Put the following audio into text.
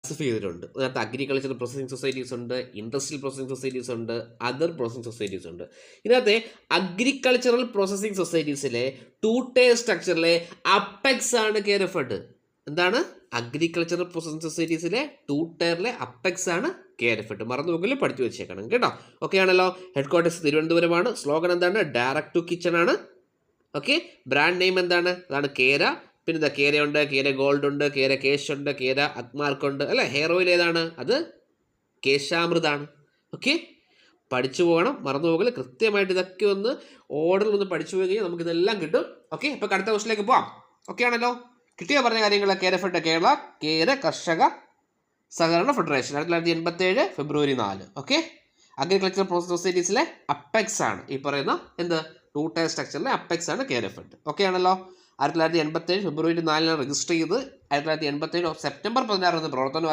Classify ചെയ്തിട്ടുണ്ട്. അതിനകത്ത് agriculture processing societies ഉണ്ട്, ഇൻഡസ്ട്രിയൽ പ്രോസസ്സിംഗ് സൊസൈറ്റീസ് ഉണ്ട്, അതർ പ്രോസസ്സിംഗ് സൊസൈറ്റീസ് ഉണ്ട്. ഇതിനകത്ത് അഗ്രികൾച്ചറൽ പ്രോസസ്സിംഗ് സൊസൈറ്റീസിലെ 2 ടയർ സ്ട്രക്ചറിലെ അപ്പെക്സ് ആണ് KRFed. എന്താണ്? അഗ്രികൾച്ചറൽ പ്രോസസ്സിംഗ് സൊസൈറ്റീസിലെ 2 ടയറിലെ അപ്പെക്സ് ആണ് KRFed. മറന്നു നോക്കില്ല, പഠിച്ചു വെച്ചേക്കണം കേട്ടോ. ഓക്കെ ആണല്ലോ. ഹെഡ് ക്വാർട്ടേഴ്സ് തിരുവനന്തപുരമാണ്. സ്ലോഗൻ എന്താണ്? ഡയറക്ട് ടു കിച്ചൺ ആണ്. ഓക്കെ. ബ്രാൻഡ് നെയിം എന്താണ്? അതാണ് കേര. പിന്നെ ഇതാ കേര ഉണ്ട്, കേര ഗോൾഡ് ഉണ്ട്, കേര കേശ് ഉണ്ട്, കേര അക്മാർക്ക് ഉണ്ട് അല്ലേ. ഹെയർ ഓയിൽ ഏതാണ്? അത് കേശാമൃതാണ്. ഓക്കെ, പഠിച്ചു പോകണം, മറന്നു പോകല്. കൃത്യമായിട്ട് ഇതൊക്കെ ഒന്ന് ഓർഡറിൽ ഒന്ന് പഠിച്ചു പോയി കഴിഞ്ഞാൽ നമുക്കിതെല്ലാം കിട്ടും. ഓക്കെ, അപ്പോൾ അടുത്ത ക്വസ്റ്റിലേക്ക് പോവാം. ഓക്കെ ആണല്ലോ. കിട്ടിയോ പറഞ്ഞ കാര്യങ്ങൾ? KRFed കേരള കേര കർഷക സഹകരണ ഫെഡറേഷൻ 1987 ഫെബ്രുവരി 4. ഓക്കെ, അഗ്രികൾച്ചർ പ്രോസസ് സൊസൈറ്റീസിലെ അപ്പെക്സ് ആണ് ഈ പറയുന്ന എന്ത് 2 ടയർ സ്ട്രക്ചറിലെ അപ്പെക്സ് ആണ് KRFed. ഓക്കെ ആണല്ലോ. 1987 ഫെബ്രുവരി 4 രജിസ്റ്റർ ചെയ്ത് 1987 സെപ്റ്റംബർ 16 പ്രവർത്തനം